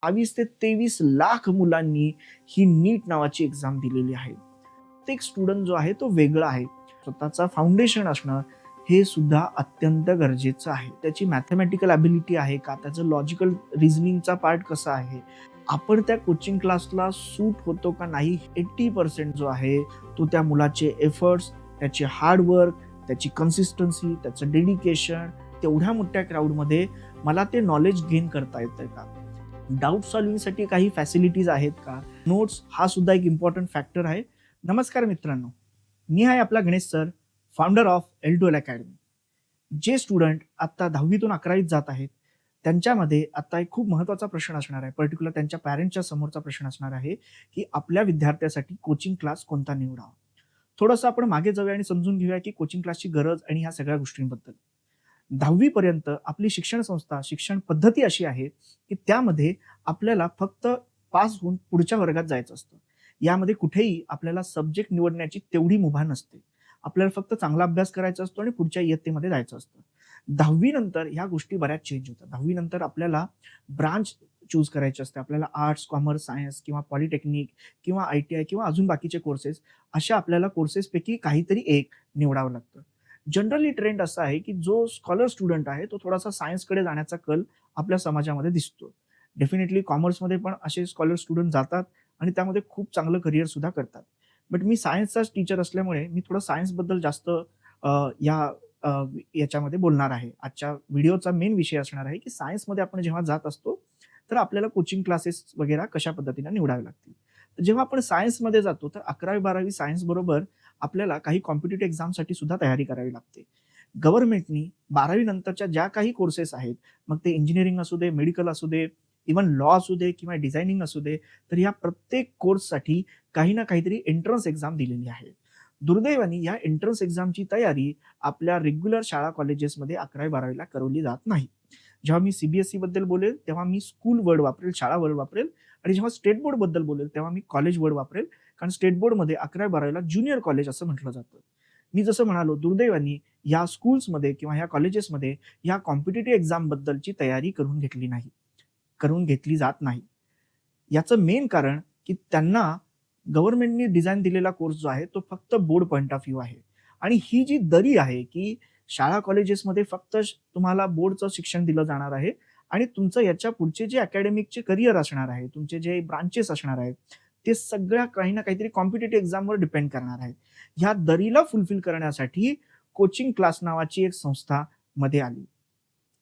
22 ते 23 लाख मुलांनी ही नीट नावाची एक्झाम दिलेली आहे. प्रत्येक स्टुडंट जो आहे तो वेगळा आहे. स्वतःचा फाउंडेशन असणं हे सुद्धा अत्यंत गरजेचं आहे. त्याची मॅथेमॅटिकल ॲबिलिटी आहे का? त्याचं लॉजिकल रिझनिंगचा पार्ट कसा आहे? आपण त्या कोचिंग क्लासला सूट होतो का नाही? 80% जो आहे तो त्या मुलाचे एफर्ट्स, त्याचे हार्ड वर्क, त्याची कन्सिस्टन्सी, त्याचं डेडिकेशन, तेवढ्या मोठ्या क्राऊडमध्ये मला ते नॉलेज गेन करता येतंय का? डाउट सॉल्व्हिंगसाठी काही फॅसिलिटीज आहेत का? नोट्स हा सुद्धा एक इम्पॉर्टंट फॅक्टर आहे. नमस्कार मित्रांनो, मी आहे आपला Ganesh sir, founder of L2L academy. जे स्टुडंट आता 10वीतून 11वीत जात आहेत, त्यांच्यामध्ये आता एक खूप महत्त्वाचा प्रश्न असणार आहे. पर्टिक्युलर त्यांच्या पॅरेंट्सच्या समोरचा प्रश्न असणार आहे, की आपल्या विद्यार्थ्यासाठी कोचिंग क्लास कोणता निवडावा? थोडंसं आपण मागे जाऊया आणि समजून घेऊया, की कोचिंग क्लासची गरज आणि ह्या सगळ्या गोष्टींबद्दल. 10वी पर्यंत आपली शिक्षण संस्था, शिक्षण पद्धती अशी आहे, की त्यामध्ये आपल्याला फक्त पास होऊन पुढच्या वर्गात जायचं असतं. यामध्ये कुठेही आपल्याला सब्जेक्ट निवडण्याची तेवढी मुभा नसते. आपल्याला फक्त चांगला अभ्यास करायचा असतो आणि पुढच्या इयत्तेमध्ये जायचं असतं. 10वी नंतर ह्या गोष्टी बऱ्याच चेंज होतात. 10वी नंतर आपल्याला ब्रांच चूज करायची असते. आपल्याला आर्ट्स, कॉमर्स, सायन्स किंवा पॉलिटेक्निक किंवा ITI किंवा अजून बाकीचे कोर्सेस, अशा आपल्याला कोर्सेसपैकी काहीतरी एक निवडावं लागतं. जनरली ट्रेंड असा आहे, की जो स्कॉलर स्टुडंट आहे, तो थोडासा सायन्सकडे जाण्याचा कल आपल्या समाजामध्ये दिसतो. डेफिनेटली कॉमर्समध्ये पण असे स्कॉलर स्टुडंट जातात आणि त्यामध्ये खूप चांगलं करियर सुद्धा करतात. बट मी सायन्सचाच टीचर असल्यामुळे मी थोडं सायन्सबद्दल जास्त या अ, याच्यामध्ये बोलणार आहे. आजच्या व्हिडिओचा मेन विषय असणार आहे, की सायन्समध्ये आपण जेव्हा जात असतो, तर आपल्याला कोचिंग क्लासेस वगैरे कशा पद्धतीने निवडावे लागतील. तर जेव्हा आपण सायन्समध्ये जातो, तर 11वी-12वी सायन्स बरोबर आपल्याला काही कॉम्पिटिटिव्ह एक्झामसाठी सुद्धा तयारी करावी लागते. गव्हर्नमेंटनी 12वी नंतरच्या ज्या काही कोर्सेस आहेत, मग ते इंजिनिअरिंग असू दे, मेडिकल असू दे, इव्हन लॉ असू दे किंवा डिझायनिंग असू दे, तर या प्रत्येक कोर्ससाठी काही ना काहीतरी एंट्रन्स एक्झाम दिलेली आहे. दुर्दैवाने या एंट्रन्स एक्झामची तयारी आपल्या रेग्युलर शाळा कॉलेजेसमध्ये 11वी-12वीला करवली जात नाही. जेव्हा मी CBSE बद्दल बोलेल, तेव्हा मी स्कूल वर्ड वापरेल, शाळा वर्ड वापरेल आणि जेव्हा स्टेट बोर्ड बद्दल बोलेल, तेव्हा मी कॉलेज वर्ड वापरेल. कारण स्टेट बोर्डमध्ये 11वी-12वीला ज्युनियर कॉलेज असं म्हटलं जातं. मी जसं म्हणालो, दुर्दैवाने या स्कूल्समध्ये किंवा ह्या कॉलेजेसमध्ये या कॉम्पिटिटिव्ह एक्झाम बद्दलची तयारी करून घेतली जात नाही. याचं मेन कारण, की त्यांना गव्हर्नमेंटनी डिझाइन दिलेला कोर्स जो आहे, तो फक्त बोर्ड पॉइंट ऑफ व्ह्यू आहे. आणि ही जी दरी आहे, की शाळा कॉलेजेसमध्ये फक्त तुम्हाला बोर्डचं शिक्षण दिलं जाणार आहे आणि तुमचं याच्या पुढचे जे अकॅडमिकचे करियर असणार आहे, तुमचे जे ब्रांचेस असणार आहेत, ते सगळ्या काही ना काहीतरी कॉम्पिटिटिव्ह एक्झामवर डिपेंड करणार आहेत. ह्या दरीला फुलफिल करण्यासाठी कोचिंग क्लास नावाची एक संस्था मध्ये आली.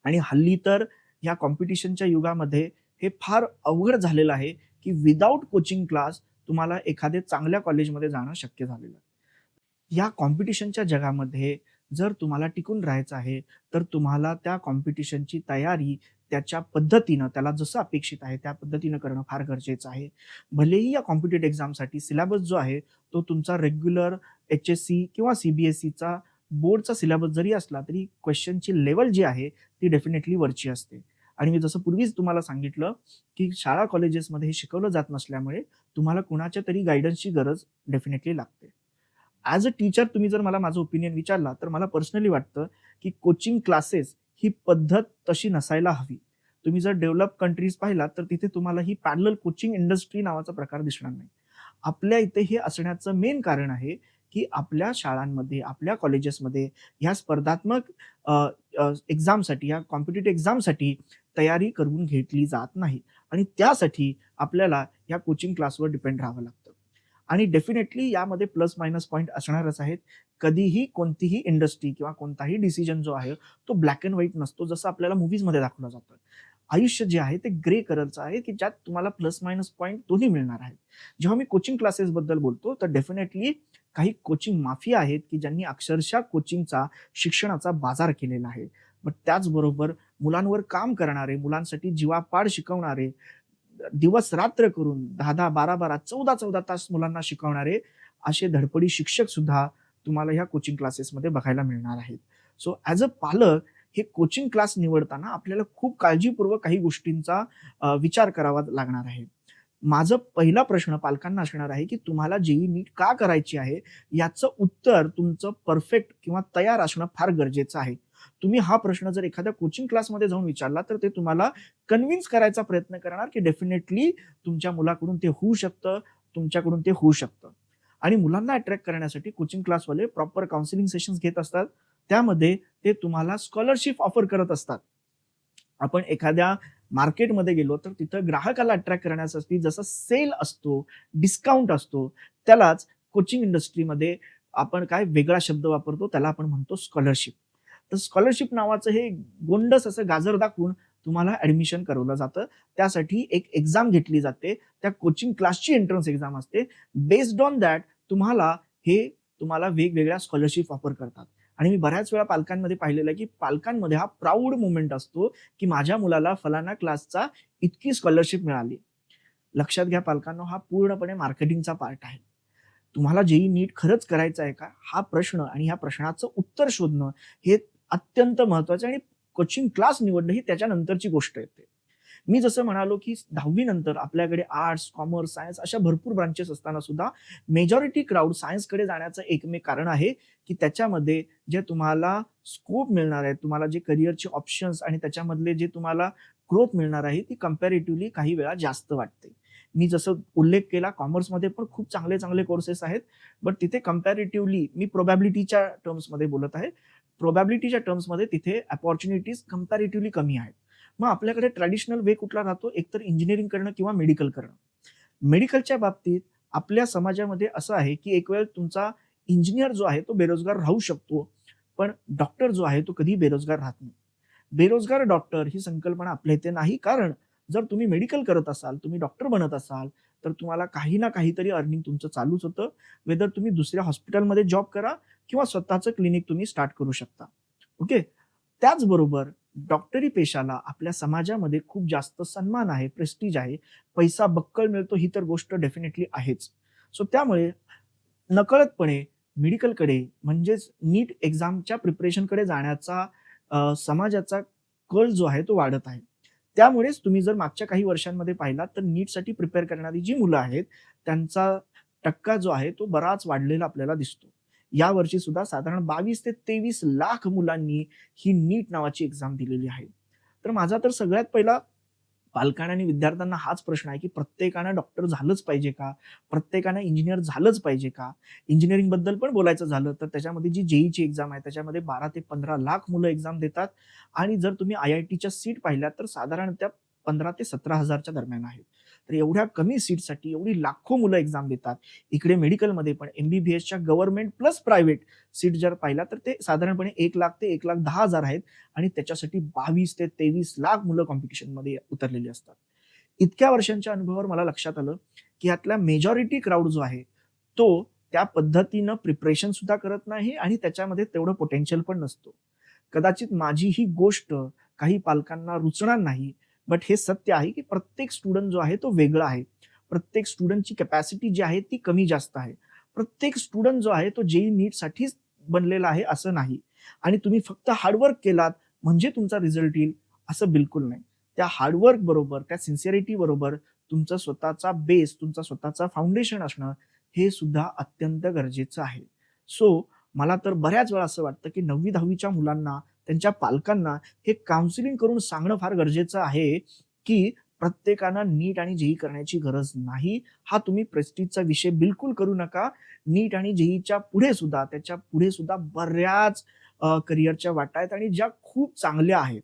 आणि हल्ली तर या कॉम्पिटिशनच्या युगामध्ये हे फार अवघड झालेलं आहे, की विदाऊट कोचिंग क्लास तुम्हाला एखाद्या चांगल्या कॉलेजमध्ये जाणं शक्य झालेलं आहे. या कॉम्पिटिशनच्या जगामध्ये जर तुम्हाला टिकून राहायचं आहे, तर तुम्हाला त्या कॉम्पिटिशनची तयारी त्याच्या पद्धतीनं, त्याला जसं अपेक्षित आहे त्या पद्धतीनं करणं फार गरजेचं आहे. भलेही या कॉम्पिटिटिव्ह एक्झामसाठी सिलेबस जो आहे, तो तुमचा रेग्युलर HSC किंवा CBSEचा बोर्डचा सिलेबस जरी असला, तरी क्वेश्चनची लेव्हल जी आहे, ती डेफिनेटली वरची असते. आणि मी जसं पूर्वीच तुम्हाला सांगितलं, की शाळा कॉलेजेसमध्ये हे शिकवलं जात नसल्यामुळे तुम्हाला कुणाच्या तरी गाईडन्सची गरज डेफिनेटली लागते. ॲज अ टीचर तुम्ही जर मला माझं ओपिनियन विचारला, तर मला पर्सनली वाटतं, की कोचिंग क्लासेस ही पद्धत तशी नसायला हवी. तुम्ही जर डेव्हलप कंट्रीज पाहिलात, तर तिथे तुम्हाला ही पॅरलल कोचिंग इंडस्ट्री नावाचा प्रकार दिसणार नाही. आपल्या इथे हे असण्याचं मेन कारण आहे, की आपल्या शाळांमध्ये, आपल्या कॉलेजेसमध्ये ह्या स्पर्धात्मक एक्झामसाठी, या कॉम्पिटिटिव्ह एक्झामसाठी तयारी करून घेतली जात नाही आणि त्यासाठी आपल्याला या कोचिंग क्लासवर डिपेंड राहावं लागतं. आणि डेफिनेटली यामध्ये प्लस मायनस पॉइंट असणारच आहेत. कधीही कोणतीही इंडस्ट्री किंवा कोणताही डिसिजन जो आहे, तो ब्लॅक एंड व्हाईट नसतो, जसं आपल्याला मूव्हीजमध्ये दाखवलं जातं. आयुष्य जे आहे ते ग्रे कलरचं आहे, की ज्यात तुम्हाला प्लस मायनस पॉइंट दोन्ही मिळणार आहेत. जेव्हा मी कोचिंग क्लासेसबद्दल बोलतो, तर डेफिनेटली काही कोचिंग माफिया आहेत, की ज्यांनी अक्षरशः कोचिंगचा, शिक्षणाचा बाजार केलेला आहे. बट त्याचबरोबर मुलांवर काम करणारे, मुलांसाठी जीवापाड शिकवणारे, दिवस-रात्र करून 10-10, 12-12, 14-14 तास मुलांना शिकवणारे असे धडपडी शिक्षक सुद्धा तुम्हाला ह्या कोचिंग क्लासेसमध्ये बघायला मिळणार आहेत. सो ॲज अ पालक हे कोचिंग क्लास निवडताना आपल्याला खूप काळजीपूर्वक काही गोष्टींचा विचार करावा लागणार आहे. माझा पहिला प्रश्न पालकांना असणार आहे, की तुम्हाला JEE नीट का करायची आहे? याचं उत्तर तुमचं परफेक्ट किंवा तयार असणं फार गरजेचं आहे. तुम्ही हा प्रश्न जर एखाद्या कोचिंग क्लासमध्ये जाऊन विचारला तर ते तुम्हाला कन्व्हिन्स करायचा प्रयत्न करणार की डेफिनेटली तुमच्या मुलाकडून ते होऊ शकतं, तुमच्याकडून ते होऊ शकतं. आणि मुलांना अट्रॅक्ट करण्यासाठी कोचिंग क्लासवाले प्रॉपर काउन्सिलिंग सेशन्स घेत असतात. त्यामध्ये ते तुम्हाला स्कॉलरशिप ऑफर करत असतात. आपण एखाद्या मार्केटमध्ये गेलो तर तिथं ग्राहकाला अट्रॅक्ट करण्यासाठी जसा सेल असतो, डिस्काउंट असतो, त्यालाच कोचिंग इंडस्ट्रीमध्ये आपण काय वेगळा शब्द वापरतो, त्याला आपण म्हणतो स्कॉलरशिप. तर स्कॉलरशिप नावाचं हे गोंडस असं गाजर दाखवून तुम्हाला ऍडमिशन करवलं जातं. त्यासाठी एक एक्झाम घेतली जाते. त्या कोचिंग क्लासची एंट्रन्स एक्झाम असते. बेस्ड ऑन दॅट तुम्हाला हे तुम्हाला वेगवेगळ्या स्कॉलरशिप ऑफर करतात. आणि मी बऱ्याच वेळा पालकांमध्ये पाहिलेलं आहे, की पालकांमध्ये हा प्राउड मोमेंट असतो, की माझ्या मुलाला फलाना क्लासचा इतकी स्कॉलरशिप मिळाली. लक्षात घ्या पालकांनो, हा पूर्णपणे मार्केटिंगचा पार्ट आहे. तुम्हाला जेईई नीट खरंच करायचं आहे का? हा प्रश्न आणि ह्या प्रश्नाचं उत्तर शोधणं हे अत्यंत महत्त्वाचं आहे आणि कोचिंग क्लास निवडणं ही त्याच्यानंतरची गोष्ट येते. मी जसं म्हणालो, की 10वी नंतर आपल्याकडे आर्ट्स, कॉमर्स, सायन्स अशा भरपूर ब्रांचेस असताना सुद्धा मेजॉरिटी क्राउड सायन्सकडे जाण्याचं एकमेव कारण आहे, की त्याच्यामध्ये जे तुम्हाला स्कोप मिळणार आहे, तुम्हाला जे करिअरचे ऑप्शन्स आणि त्याच्यामधले जे तुम्हाला ग्रोथ मिळणार आहे, ती कंपॅरेटिव्हली काही वेळा जास्त वाटते. मी जसं उल्लेख केला कॉमर्समध्ये पण खूप चांगले कोर्सेस आहेत. बट तिथे कंपॅरेटिव्हली मी प्रोबॅबिलिटीच्या टर्म्समध्ये बोलत आहे. प्रोबॅबिलिटीच्या टर्म्समध्ये तिथे अपॉर्च्युनिटीज कंपॅरेटिव्हली कमी आहेत. मग आपल्याकडे ट्रॅडिशनल वे कुठला राहतो? एकतर इंजिनिअरिंग करणं किंवा मेडिकल करणं. मेडिकलच्या बाबतीत आपल्या समाजामध्ये असं आहे, की एक वेळ तुमचा इंजिनिअर जो आहे तो बेरोजगार राहू शकतो. पण डॉक्टर जो आहे तो कधीही बेरोजगार राहत नाही. बेरोजगार डॉक्टर ही संकल्पना आपल्या इथे नाही. कारण जर तुम्ही मेडिकल करत असाल, तुम्ही डॉक्टर बनत असाल, तर तुम्हाला काही ना काहीतरी अर्निंग तुमचं चालूच होतं. वेदर तुम्ही दुसऱ्या हॉस्पिटलमध्ये जॉब करा किंवा स्वतःचं क्लिनिक तुम्ही स्टार्ट करू शकता. ओके. त्याचबरोबर डॉक्टरी पेशाला आपल्या समाजामध्ये खूप जास्त सन्मान आहे, प्रेस्टीज आहे, पैसा बक्कळ मिळतो ही तर गोष्ट डेफिनेटली आहेच. सो त्यामुळे नकळतपणे मेडिकलकडे म्हणजेच नीट एक्झामच्या प्रिपरेशनकडे जाण्याचा समाजाचा कल जो आहे तो वाढत आहे. त्यामुळेच तुम्ही जर मागच्या काही वर्षांमध्ये पाहिलात तर नीटसाठी प्रिपेअर करणारी जी मुलं आहेत, त्यांचा टक्का जो आहे तो बराच वाढलेला आपल्याला दिसतो. यावर्षी सुद्धा साधारण 22 ते 23 लाख मुलांनी ही नीट नावाची एक्झाम दिलेली आहे. तर माझा तर सगळ्यात पहिला पालकांना आणि विद्यार्थ्यांना हाच प्रश्न आहे, की प्रत्येकानं डॉक्टर झालंच पाहिजे का? प्रत्येकानं इंजिनिअर झालंच पाहिजे का? इंजिनिअरिंग बद्दल पण बोलायचं झालं तर त्याच्यामध्ये जी जेईची एक्झाम आहे त्याच्यामध्ये 12 ते 15 लाख मुलं एक्झाम देतात आणि जर तुम्ही आय-आय-टीच्या सीट पाहिल्या तर साधारण त्या 15 ते 17,000च्या दरम्यान आहेत. तर एवढ्या कमी सीटसाठी एवढी लाखो मुलं एक्झाम देतात. इकडे मेडिकलमध्ये पण एम-बी-बी-एसच्या गव्हर्नमेंट प्लस प्रायव्हेट सीट जर पाहिल्या तर ते साधारणपणे 1,00,000 ते 1,10,000 आहेत आणि त्याच्यासाठी 22 ते 23 लाख मुलं कॉम्पिटिशनमध्ये उतरलेली असतात. इतक्या वर्षांच्या अनुभवावर मला लक्षात आलं, की यातला मेजॉरिटी क्राउड जो आहे, तो त्या पद्धतीनं प्रिपरेशन सुद्धा करत नाही आणि त्याच्यामध्ये तेवढं पोटेन्शियल पण नसतो. कदाचित माझी ही गोष्ट काही पालकांना रुचणार नाही, बट हे सत्य आहे, की प्रत्येक स्टुडंट जो आहे तो वेगळा आहे. प्रत्येक स्टुडंटची कॅपॅसिटी जी आहे ती कमी जास्त आहे. प्रत्येक स्टुडंट जो आहे तो जेईई नीटसाठीच बनलेला आहे असं नाही. आणि तुम्ही फक्त हार्डवर्क केलात म्हणजे तुमचा रिझल्ट येईल असं बिलकुल नाही. त्या हार्डवर्क बरोबर, त्या सिन्सिअरिटी बरोबर तुमचा स्वतःचा बेस, तुमचा स्वतःचा फाउंडेशन असणं हे सुद्धा अत्यंत गरजेचं आहे. सो मला तर बऱ्याच वेळा असं वाटतं, की 9वी-10वीच्या मुलांना, त्यांच्या पालकांना हे काउन्सिलिंग करून सांगणं फार गरजेचं आहे, की प्रत्येकानं नीट आणि जेईई करण्याची गरज नाही. हा तुम्ही प्रेस्टिजचा विषय बिलकुल करू नका. नीट आणि जेईईच्या पुढे सुद्धा, त्याच्या पुढे सुद्धा बऱ्याच करिअरच्या वाटा आहेत आणि ज्या खूप चांगल्या आहेत.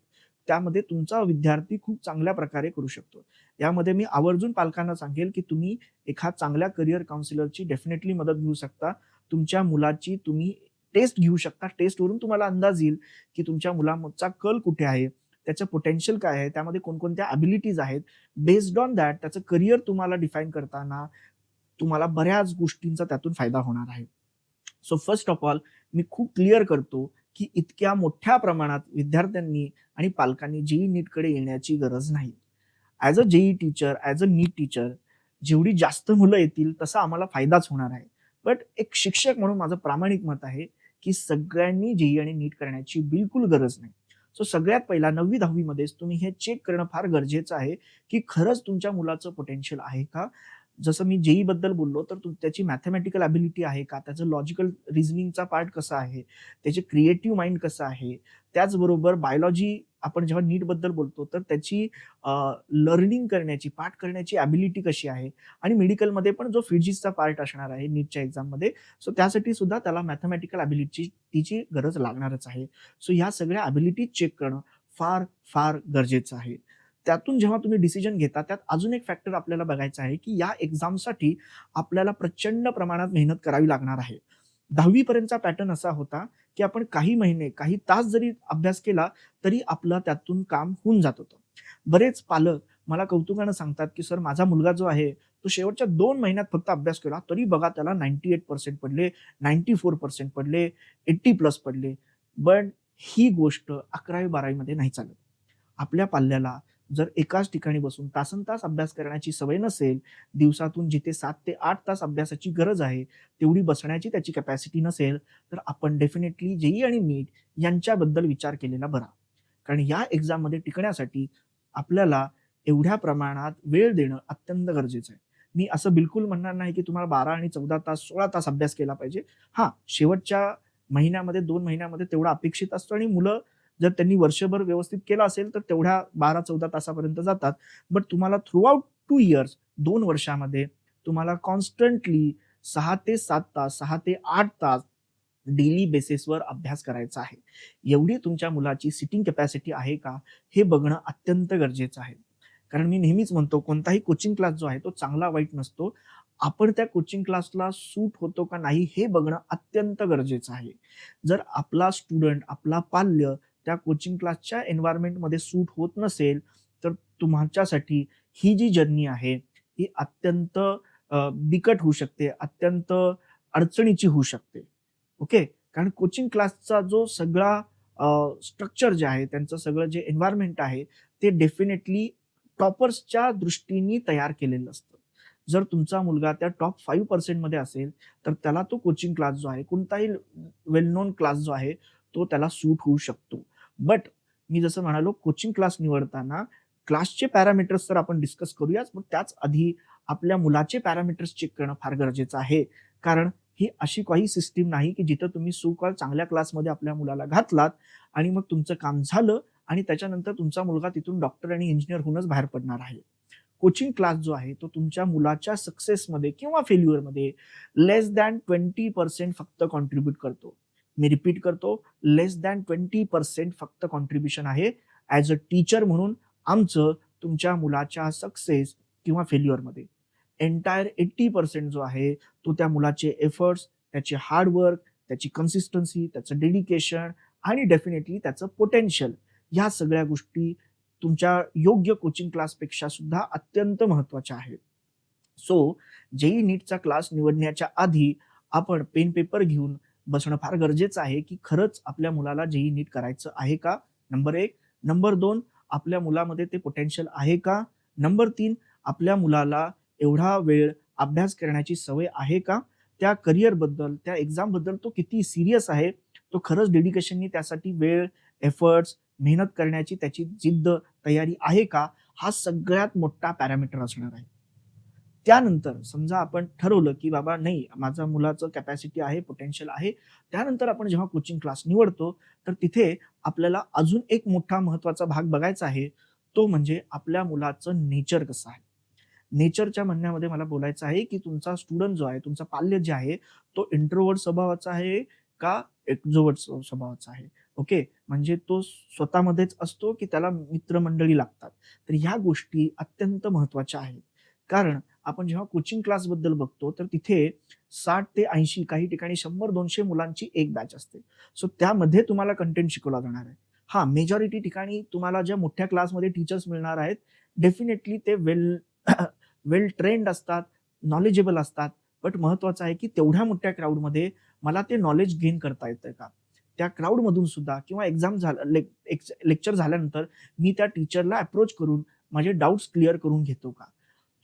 त्यामध्ये तुमचा विद्यार्थी खूप चांगल्या प्रकारे करू शकतो. यामध्ये मी आवर्जून पालकांना सांगेल, की तुम्ही एखाद चांगल्या करिअर काउन्सिलरची डेफिनेटली मदत घेऊ शकता. तुमच्या मुलाची तुम्ही टेस्ट घेऊ शकता. टेस्टवरून तुम्हाला अंदाज येईल, की तुमच्या मुलाचा कल कुठे आहे, त्याचं पोटेन्शियल काय आहे, त्यामध्ये कोणकोणत्या एबिलिटीज आहेत. बेस्ड ऑन दॅट त्याचं करिअर तुम्हाला डिफाईन करताना तुम्हाला बऱ्याच गोष्टींचा त्यातून फायदा होणार आहे. सो फर्स्ट ऑफ ऑल मी खूप क्लिअर करतो, की इतक्या मोठ्या प्रमाणात विद्यार्थ्यांनी आणि पालकांनी जेईई नीटकडे येण्याची गरज नाही. As a JEE teacher, as a NEET teacher जेवढी जास्त मुलं येतील तसा आम्हाला फायदाच होणार आहे. बट एक शिक्षक म्हणून माझं प्रामाणिक मत आहे, की सगळ्यांनी जेईई आणि नीट करण्याची बिलकुल गरज नाही. सो सगळ्यात पहिला 9वी-10वी मध्येच तुम्ही हे चेक करणं फार गरजेचं आहे, की खरंच तुमच्या मुलाचं पोटेन्शियल आहे का? जसं मी जेई बद्दल बोललो, तर त्याची मॅथेमॅटिकल ॲबिलिटी आहे का? त्याचं लॉजिकल रिझनिंगचा पार्ट कसा आहे? त्याचे क्रिएटिव्ह माइंड कसं आहे? त्याचबरोबर बायोलॉजी आपण जेव्हा नीटबद्दल बोलतो, तर त्याची लर्निंग करण्याची, पाठ करण्याची ॲबिलिटी कशी आहे? आणि मेडिकलमध्ये पण जो फिजिक्सचा पार्ट असणार आहे नीटच्या एक्झाममध्ये, सो त्यासाठी सुद्धा त्याला मॅथेमॅटिकल ॲबिलिटीची गरज लागणारच आहे. सो ह्या सगळ्या ॲबिलिटीज चेक करणं फार, फार गरजेचं आहे. त्यातून जेव्हा तुम्ही डिसिजन घेता, त्यात अजून एक फॅक्टर आपल्याला बघायचा आहे, की या एक्झामसाठी आपल्याला प्रचंड प्रमाणात मेहनत करावी लागणार आहे. 10वी पर्यंतचा पॅटर्न असा होता, की आपण काही महिने, काही तास जरी अभ्यास केला, तरी आपलं त्यातून काम होऊन जात होतं. बरेच पालक मला कौतुकानं सांगतात, की "सर माझा मुलगा जो आहे, तो शेवटच्या 2 महिन्यात फक्त अभ्यास केला, तरी बघा त्याला 98% पडले, 94% पडले, 80+ पडले." पण ही गोष्ट 11वी-12वी मध्ये नाही चालत. आपल्या पाल्याला जर एकाच ठिकाणी बसून तासनतास अभ्यास करण्याची सवय नसेल, दिवसातून जिथे 7 ते 8 तास अभ्यासाची गरज आहे, तेवढी बसण्याची त्याची कॅपॅसिटी नसेल, तर आपण डेफिनेटली जेईई आणि नीट यांच्याबद्दल विचार केलेला बरा. कारण या एक्झाममध्ये टिकण्यासाठी आपल्याला एवढ्या प्रमाणात वेळ देणं अत्यंत गरजेचं आहे. मी असं बिलकुल म्हणणार नाही, की तुम्हाला 12 आणि 14 तास, 16 तास अभ्यास केला पाहिजे. हां, शेवटच्या महिन्यामध्ये, 2 महिन्यामध्ये तेवढा अपेक्षित असतो आणि मुलं जर त्यांनी वर्षभर व्यवस्थित केलं असेल, तर तेवढ्या 12-14 तासापर्यंत जातात. बट तुम्हाला थ्रूआउट 2 इयर्स 2 वर्षामध्ये तुम्हाला कॉन्स्टंटली 6 ते 7 तास, 6 ते 8 तास डेली बेसिसवर अभ्यास करायचा आहे. एवढी तुमच्या मुलाची सिटिंग कॅपॅसिटी आहे का? हे बघणं अत्यंत गरजेचं आहे. कारण मी नेहमीच म्हणतो कोणताही कोचिंग क्लास जो आहे तो चांगला वाईट नसतो. आपण त्या कोचिंग क्लासला सूट होतो का नाही हे बघणं अत्यंत गरजेचं आहे. जर आपला स्टुडंट, आपला पाल्य त्या कोचिंग क्लासच्या एन्व्हायर्नमेंटमध्ये सूट होत नसेल, तर तुमच्यासाठी ही जी जर्नी आहे, ही अत्यंत बिकट होऊ शकते, अत्यंत अडचणीची होऊ शकते. ओके. कारण कोचिंग क्लासचा जो सगळा स्ट्रक्चर जे आहे, त्यांचं सगळं जे एन्व्हायर्नमेंट आहे, ते डेफिनेटली टॉपर्सच्या दृष्टीने तयार केलेलं असतं. जर तुमचा मुलगा त्या टॉप 5% मध्ये असेल, तर त्याला तो कोचिंग क्लास जो आहे, कोणताही वेल नोन क्लास जो आहे, तो त्याला सूट होऊ शकतो. बट मी जसं म्हणालो कोचिंग क्लास निवडताना क्लासचे पॅरामीटर्स तर आपण डिस्कस करूयाच, पण त्याच आधी आपल्या मुलाचे पॅरामीटर्स चेक करणं फार गरजेचं आहे. कारण ही अशी काही सिस्टम नाही, की जिथं तुम्ही सो कॉल्ड चांगल्या क्लासमध्ये आपल्या मुलाला घातलात आणि मग तुमचं काम झालं आणि त्याच्यानंतर तुमचा मुलगा तिथून डॉक्टर आणि इंजिनिअर होऊनच बाहेर पडणार आहे. कोचिंग क्लास जो आहे तो तुमच्या मुलाच्या सक्सेसमध्ये किंवा फेल्युअरमध्ये लेस दॅन 20% फक्त कॉन्ट्रिब्यूट करतो. मी रिपीट करतो, लेस दॅन 20% फक्त कॉन्ट्रिब्युशन आहे. ॲज अ टीचर म्हणून आमचं तुमच्या मुलाच्या सक्सेस किंवा फेल्युअरमध्ये. एंटायर 80% जो आहे तो त्या मुलाचे एफर्ट्स, त्याचे हार्ड वर्क, त्याची कन्सिस्टन्सी, त्याचं डेडिकेशन आणि डेफिनेटली त्याचं पोटेन्शियल ह्या सगळ्या गोष्टी तुमच्या योग्य कोचिंग क्लासपेक्षा सुद्धा अत्यंत महत्त्वाच्या आहेत. सो जेईई नीटचा क्लास निवडण्याच्या आधी आपण पेन पेपर घेऊन बसणं फार गरजेचं आहे, की खरंच आपल्या मुलाला जेईई नीट करायचं आहे का? नंबर 1. नंबर 2 आपल्या मुलामध्ये ते पोटेन्शियल आहे का? नंबर 3 आपल्या मुलाला एवढा वेळ अभ्यास करण्याची सवय आहे का? त्या करिअरबद्दल, त्या एक्झामबद्दल तो किती सीरियस आहे? तो खरंच डेडिकेशननी त्यासाठी वेळ, एफर्ट्स, मेहनत करण्याची त्याची जिद्द, तयारी आहे का? हा सगळ्यात मोठा पॅरामीटर असणार आहे. त्यानंतर समजा आपण ठरवलं, की बाबा नाही माझ्या मुलाचं कॅपॅसिटी आहे, पोटेन्शियल आहे. त्यानंतर आपण जेव्हा कोचिंग क्लास निवडतो, तर तिथे आपल्याला अजून एक मोठा महत्त्वाचा भाग बघायचा आहे. तो म्हणजे आपल्या मुलाचं नेचर कसं आहे. नेचरच्या म्हणण्यामध्ये मला बोलायचं आहे, की तुमचा स्टुडंट जो आहे, तुमचा पाल्य जे आहे, तो इंट्रोव्हर्ट स्वभावाचा आहे का एक्झोव्हर्ट स्वभावाचा आहे. ओके. म्हणजे तो स्वतःमध्येच असतो, की त्याला मित्रमंडळी लागतात. तर ह्या गोष्टी अत्यंत महत्त्वाच्या आहेत. कारण आपण जेव्हा कोचिंग क्लासबद्दल बघतो, तर तिथे 60 ते 80 काही ठिकाणी 100-200 मुलांची एक बॅच असते. सो त्यामध्ये तुम्हाला कंटेंट शिकवला जाणार आहे. हां, मेजॉरिटी ठिकाणी तुम्हाला ज्या मोठ्या क्लासमध्ये टीचर्स मिळणार आहेत, डेफिनेटली ते वेल वेल ट्रेन्ड असतात, नॉलेजेबल असतात. बट महत्त्वाचं आहे, की तेवढ्या मोठ्या क्राउडमध्ये मला ते नॉलेज गेन करता येतंय का? त्या क्राउडमधून सुद्धा किंवा एक्झाम झालं लेक्चर झाल्यानंतर मी त्या टीचरला अप्रोच करून माझे डाउट्स क्लिअर करून घेतो का?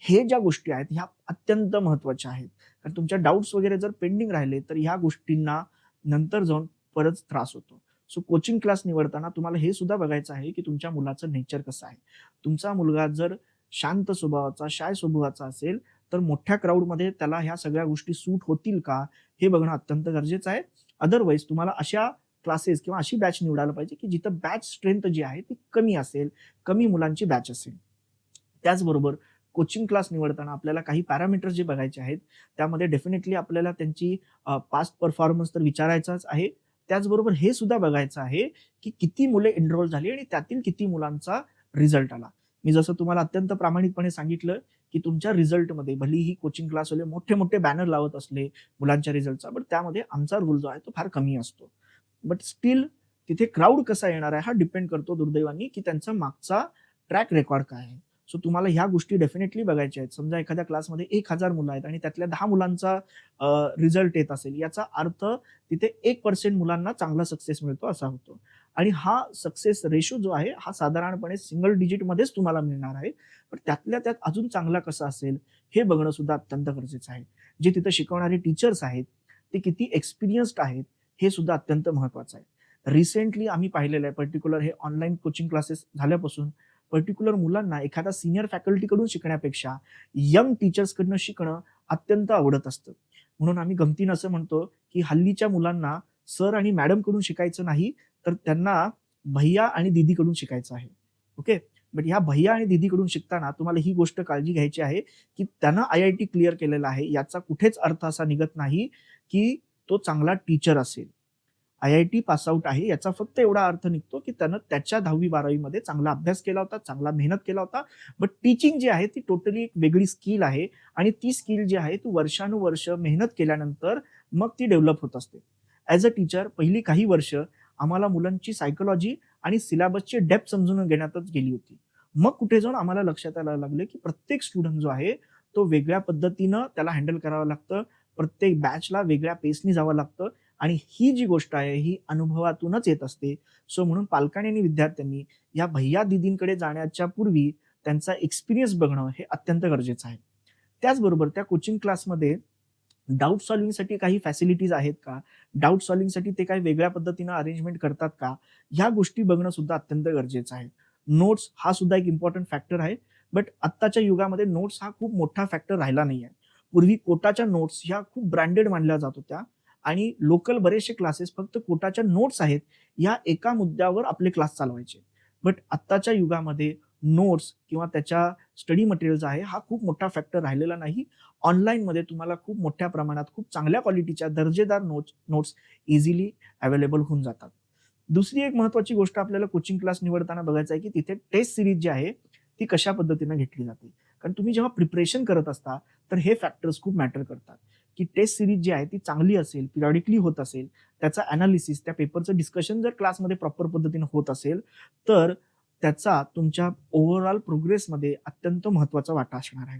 हे ज्या गोष्टी आहेत ह्या अत्यंत महत्त्वाच्या आहेत. कारण तुमच्या डाउट्स वगैरे जर पेंडिंग राहिले, तर ह्या गोष्टींना नंतर जाऊन परत त्रास होतो. सो कोचिंग क्लास निवडताना तुम्हाला हे सुद्धा बघायचं आहे, की तुमच्या मुलाचं नेचर कसं आहे. तुमचा मुलगा जर शांत स्वभावाचा, शाय स्वभावाचा असेल, तर मोठ्या क्राऊडमध्ये त्याला ह्या सगळ्या गोष्टी सूट होतील का, हे बघणं अत्यंत गरजेचं आहे. अदरवाईज तुम्हाला अशा क्लासेस किंवा अशी बॅच निवडायला पाहिजे, की जिथं बॅच स्ट्रेंथ जी आहे ती कमी असेल, कमी मुलांची बॅच असेल. त्याचबरोबर कोचिंग क्लास निवडताना आपल्याला काही पॅरामीटर्स जे बघायचे आहेत, त्यामध्ये डेफिनेटली आपल्याला त्यांची पास्ट परफॉर्मन्स तर विचारायचाच आहे. त्याचबरोबर हे सुद्धा बघायचं आहे, की किती मुले एनरोल झाली आणि त्यातील किती मुलांचा रिझल्ट आला. मी जसं तुम्हाला अत्यंत प्रामाणिकपणे सांगितलं, की तुमच्या रिझल्टमध्ये भलेही कोचिंग क्लासवाले मोठे-मोठे बॅनर लावत असले मुलांच्या रिझल्टचा, बट त्यामध्ये आमचा रोल जो आहे तो फार कमी असतो. बट स्टिल तिथे क्राउड कसा येणार आहे हा डिपेंड करतो दुर्दैवाने, की त्यांचा मागचा ट्रॅक रेकॉर्ड काय आहे. सो तुम्हाला ह्या गोष्टी डेफिनेटली बघायच्या आहेत. समजा एखाद्या क्लासमध्ये 1000 मुलं आहेत आणि त्यातल्या 10 मुलांचा रिझल्ट येत असेल, याचा अर्थ तिथे 1% मुलांना चांगला सक्सेस मिळतो असा होतो. आणि हा सक्सेस रेशो जो आहे, हा साधारणपणे सिंगल डिजिटमध्येच तुम्हाला मिळणार आहे. पण त्यातल्या त्यात अजून चांगला कसा असेल, हे बघणं सुद्धा अत्यंत गरजेचं आहे. जे तिथे शिकवणारे टीचर्स आहेत, ते किती एक्सपिरियन्स्ड आहेत, हे सुद्धा अत्यंत महत्त्वाचं आहे. रिसेंटली आम्ही पाहिलेलं आहे, पर्टिक्युलर हे ऑनलाईन कोचिंग क्लासेस झाल्यापासून पर्टिक्युलर मुलांना एखादा सीनियर फॅकल्टीकडून शिकण्यापेक्षा यंग टीचर्सकडनं शिकणं अत्यंत आवडत असतं. म्हणून आम्ही गमतीनं असं म्हणतो, की हल्लीच्या मुलांना सर आणि मॅडमकडून शिकायचं नाही, तर त्यांना भैय्या आणि दीदीकडून शिकायचं आहे. ओके. बट ह्या भैय्या आणि दीदीकडून शिकताना तुम्हाला ही गोष्ट काळजी घ्यायची आहे, की त्यानं आय-आय-टी क्लिअर केलेला आहे. याचा कुठेच अर्थ असा निघत नाही, की तो चांगला टीचर असेल. आय-आय-टी पास आउट आहे याचा फक्त एवढा अर्थ निघतो, की त्यानं त्याच्या 10वी-12वी मध्ये चांगला अभ्यास केला होता, चांगला मेहनत केला होता. बट टीचिंग जी आहे ती टोटली एक वेगळी स्किल आहे आणि ती स्किल जी आहे ती वर्षानुवर्ष मेहनत केल्यानंतर मग ती डेव्हलप होत असते. ॲज अ टीचर पहिली काही वर्ष आम्हाला मुलांची सायकॉलॉजी आणि सिलेबसची डेप्थ समजून घेण्यातच गेली होती. मग कुठे जाऊन आम्हाला लक्षात यायला लागलं, की प्रत्येक स्टुडंट जो आहे तो वेगळ्या पद्धतीनं त्याला हँडल करावं लागतं. प्रत्येक बॅचला वेगळ्या पेसनी जावं लागतं. आणि ही जी गोष्ट आहे ही अनुभवातूनच येत असते. सो म्हणून पालकांनी आणि विद्यार्थ्यांनी या भैय्या-दीदींकडे जाण्याच्या पूर्वी त्यांचा एक्सपिरियन्स बघणं हे अत्यंत गरजेचं आहे. त्याचबरोबर त्या कोचिंग क्लासमध्ये डाउट सॉल्व्हिंगसाठी काही फॅसिलिटीज आहेत का? डाउट सॉल्व्हिंगसाठी ते काही वेगळ्या पद्धतीनं अरेंजमेंट करतात का? ह्या गोष्टी बघणं सुद्धा अत्यंत गरजेचं आहे. नोट्स हा सुद्धा एक इम्पोर्टंट फॅक्टर आहे. बट आत्ताच्या युगामध्ये नोट्स हा खूप मोठा फॅक्टर राहिला नाहीये. पूर्वी कोटाच्या नोट्स ह्या खूप ब्रँडेड मानल्या जात होत्या आणि लोकल बरेचसे क्लासेस फक्त कोटाच्या नोट्स आहेत, या एका मुद्द्यावर आपले क्लास चालवायचे. बट आत्ताच्या युगामध्ये नोट्स किंवा त्याच्या स्टडी मटेरियल्स आहे, हा खूप मोठा फॅक्टर राहिलेला नाही. ऑनलाईनमध्ये तुम्हाला खूप मोठ्या प्रमाणात खूप चांगल्या क्वालिटीच्या दर्जेदार नोट्स नोट्स इझिली अवेलेबल होऊन जातात. दुसरी एक महत्त्वाची गोष्ट आपल्याला कोचिंग क्लास निवडताना बघायचं आहे, की तिथे टेस्ट सीरीज जी आहे, ती कशा पद्धतीने घेतली जाते. कारण तुम्ही जेव्हा प्रिपरेशन करत असता, तर हे फॅक्टर्स खूप मॅटर करतात, की टेस्ट सीरीज जी आहे ती चांगली असेल, पिरियॉडिकली होत असेल, त्याचा एनालिसिस, त्या पेपरचं डिस्कशन जर क्लासमध्ये प्रॉपर पद्धतीने होत असेल, तर त्याचा तुमच्या ओव्हरऑल प्रोग्रेसमध्ये अत्यंत महत्त्वाचा वाटा असणार आहे.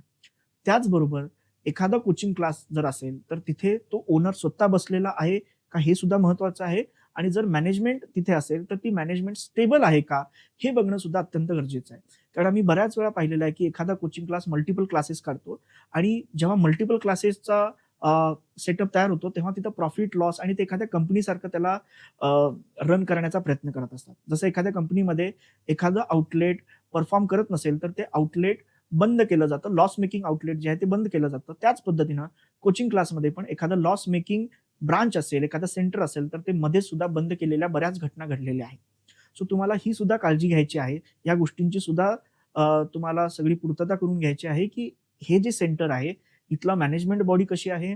त्याचबरोबर एखादा कोचिंग क्लास जर असेल, तर तिथे तो ओनर स्वतः बसलेला आहे का हे सुद्धा महत्त्वाचं आहे आणि जर मॅनेजमेंट तिथे असेल, तर ती मॅनेजमेंट स्टेबल आहे का? हे बघणं सुद्धा अत्यंत गरजेचं आहे. कारण आम्ही बऱ्याच वेळा पाहिलेलं आहे, की एखादा कोचिंग क्लास मल्टिपल क्लासेस काढतो आणि जेव्हा मल्टिपल क्लासेसचा सेटअप तयार होतो, तेव्हा तिथं प्रॉफिट लॉस आणि ते एखाद्या कंपनीसारखं त्याला रन करण्याचा प्रयत्न करत असतात. जसं एखाद्या कंपनीमध्ये एखादं आउटलेट परफॉर्म करत नसेल, तर ते आउटलेट बंद केलं जातं. लॉस मेकिंग आउटलेट जे आहे ते बंद केलं जातं. त्याच पद्धतीनं कोचिंग क्लासमध्ये पण एखादं लॉस मेकिंग ब्रांच असेल, एखादं सेंटर असेल, तर ते मध्ये सुद्धा बंद केलेल्या बऱ्याच घटना घडलेल्या आहेत. सो तुम्हाला ही सुद्धा काळजी घ्यायची आहे. या गोष्टींची सुद्धा तुम्हाला सगळी पूर्तता करून घ्यायची आहे, की हे जे सेंटर आहे, इथला मॅनेजमेंट बॉडी कशी आहे,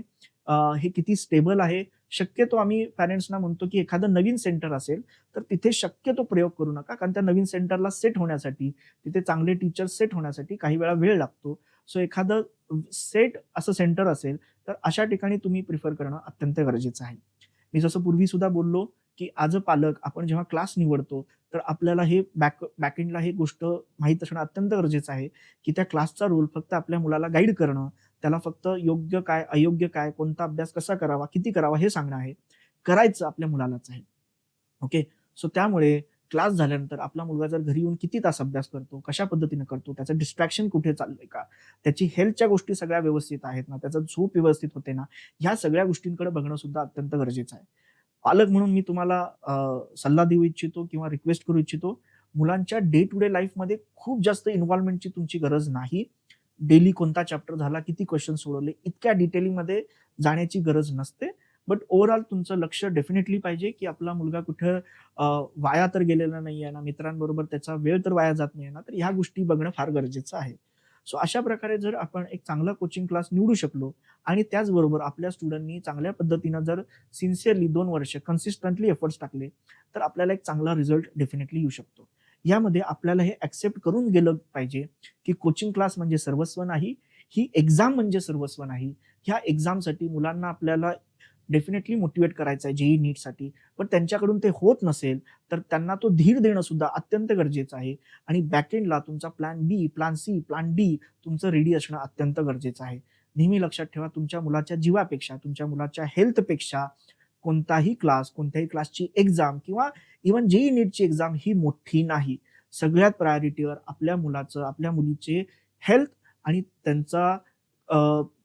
हे किती स्टेबल आहे. शक्यतो आम्ही पॅरेंट्सना म्हणतो, की एखादं नवीन सेंटर असेल, तर तिथे शक्यतो प्रयोग करू नका. कारण त्या नवीन सेंटरला सेट होण्यासाठी, तिथे चांगले टीचर्स सेट होण्यासाठी काही वेळा वेळ लागतो. सो एखादं सेट असं सेंटर असेल, तर अशा ठिकाणी तुम्ही प्रिफर करणं अत्यंत गरजेचं आहे. मी जसं पूर्वी सुद्धा बोललो, की ॲज अ पालक आपण जेव्हा क्लास निवडतो, तर आपल्याला हे बॅकएंडला ही गोष्ट माहीत असणं अत्यंत गरजेचं आहे, की त्या क्लासचा रोल फक्त आपल्या मुलाला गाईड करणं, त्याला फक्त योग्य काय, अयोग्य काय, कोणता अभ्यास कसा करावा, किती करावा हे सांगणं आहे. करायचं आपल्या मुलालाच आहे. ओके. सो त्यामुळे क्लास झाल्यानंतर आपला मुलगा जर घरी येऊन किती तास अभ्यास करतो, कशा पद्धतीने करतो, त्याचं डिस्ट्रॅक्शन कुठे चाललंय का, त्याची हेल्थच्या गोष्टी सगळ्या व्यवस्थित आहेत ना, त्याचा झोप व्यवस्थित होते ना, ह्या सगळ्या गोष्टींकडे बघणं सुद्धा अत्यंत गरजेचं आहे. पालक म्हणून मी तुम्हाला सल्ला देऊ इच्छितो किंवा रिक्वेस्ट करू इच्छितो, मुलांच्या डे टू डे लाईफमध्ये खूप जास्त इन्व्हॉल्वमेंटची तुमची गरज नाही. डेली कोणता चॅप्टर झाला, किती क्वेश्चन सोडवले, इतक्या डिटेलिंगमध्ये जाण्याची गरज नसते. बट ओव्हरऑल तुमचं लक्ष डेफिनेटली पाहिजे, की आपला मुलगा कुठं वाया तर गेलेला नाहीये ना, मित्रांबरोबर त्याचा वेळ तर वाया जात नाहीये ना, तर ह्या गोष्टी बघणं फार गरजेचं आहे. सो अशा प्रकारे जर आपण एक चांगला कोचिंग क्लास निवडू शकलो आणि त्याचबरोबर आपल्या स्टुडंटनी चांगल्या पद्धतीनं जर सिन्सिअरली 2 वर्ष कन्सिस्टंटली एफर्ट्स टाकले, तर आपल्याला एक चांगला रिझल्ट डेफिनेटली येऊ शकतो. यामध्ये आपल्याला हे एक्सेप्ट करून गेलं पाहिजे, की कोचिंग क्लास म्हणजे सर्वस्व नाही, ही एक्झाम म्हणजे सर्वस्व नाही. ह्या एक्झामसाठी मुलांना आपल्याला डेफिनेटली मोटिव्हेट करायचं आहे जेईई नीटसाठी. पण त्यांच्याकडून ते होत नसेल, तर त्यांना तो धीर देणं सुद्धा अत्यंत गरजेचं आहे आणि बॅकएंडला तुमचा प्लॅन बी, प्लॅन सी, प्लॅन डी तुमचं रेडी असणं अत्यंत गरजेचं आहे. नेहमी लक्षात ठेवा तुमच्या मुलाच्या जीवापेक्षा, तुमच्या मुलाच्या हेल्थपेक्षा कोणताही क्लास, कोणत्याही क्लासची एक्झाम किंवा इव्हन जेईई नीटची एक्झाम ही मोठी नाही. सगळ्यात प्रायोरिटीवर आपल्या मुलाचं, आपल्या मुलीचे हेल्थ आणि त्यांचा अ,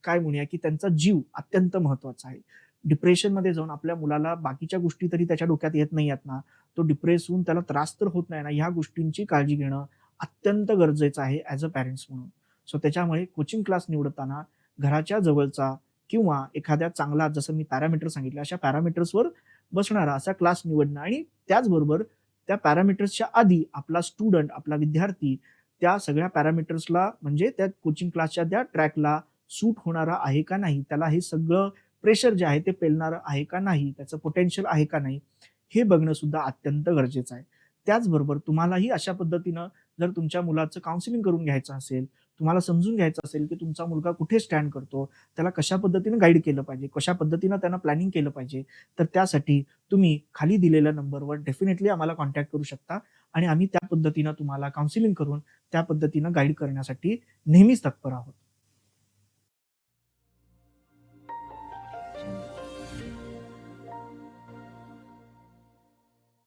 काय म्हणूया, की त्यांचा जीव अत्यंत महत्त्वाचा आहे. डिप्रेशनमध्ये जाऊन आपल्या मुलाला बाकीच्या गोष्टी तरी त्याच्या डोक्यात येत नाही आहेत ना, तो डिप्रेस होऊन त्याला त्रास तर होत नाही ना, ह्या गोष्टींची काळजी घेणं अत्यंत गरजेचं आहे ॲज अ पॅरेंट्स म्हणून. सो त्याच्यामुळे कोचिंग क्लास निवडताना घराच्या जवळचा किंवा एखाद्या चांगला जसं मी पॅरामीटर सांगितले, अशा पॅरामीटर्सवर बसणारा असा क्लास निवडणं आणि त्याचबरोबर त्या पॅरामीटर्सच्या आधी आपला स्टुडंट, आपला विद्यार्थी त्या सगळ्या पॅरामीटर्सला म्हणजे त्या कोचिंग क्लासच्या त्या ट्रॅकला सूट होणारा आहे का नाही? त्याला हे सगळं प्रेशर जे आहे ते पेलणारं आहे का नाही? त्याचं पोटेन्शियल आहे का नाही? हे बघणं सुद्धा अत्यंत गरजेचं आहे. त्याचबरोबर तुम्हालाही अशा पद्धतीनं जर तुमच्या मुलाचं काउन्सिलिंग करून घ्यायचं असेल, तुम्हाला समजून घ्यायचं असेल, की तुमचा मुलगा कुठे स्टँड करतो, त्याला कशा पद्धतीनं गाईड केलं पाहिजे, कशा पद्धतीनं त्यानं प्लॅनिंग केलं पाहिजे, तर त्यासाठी तुम्ही खाली दिलेल्या नंबरवर डेफिनेटली आम्हाला कॉन्टॅक्ट करू शकता आणि आम्ही त्या पद्धतीनं तुम्हाला काउन्सिलिंग करून त्या पद्धतीनं गाईड करण्यासाठी नेहमीच तत्पर आहोत.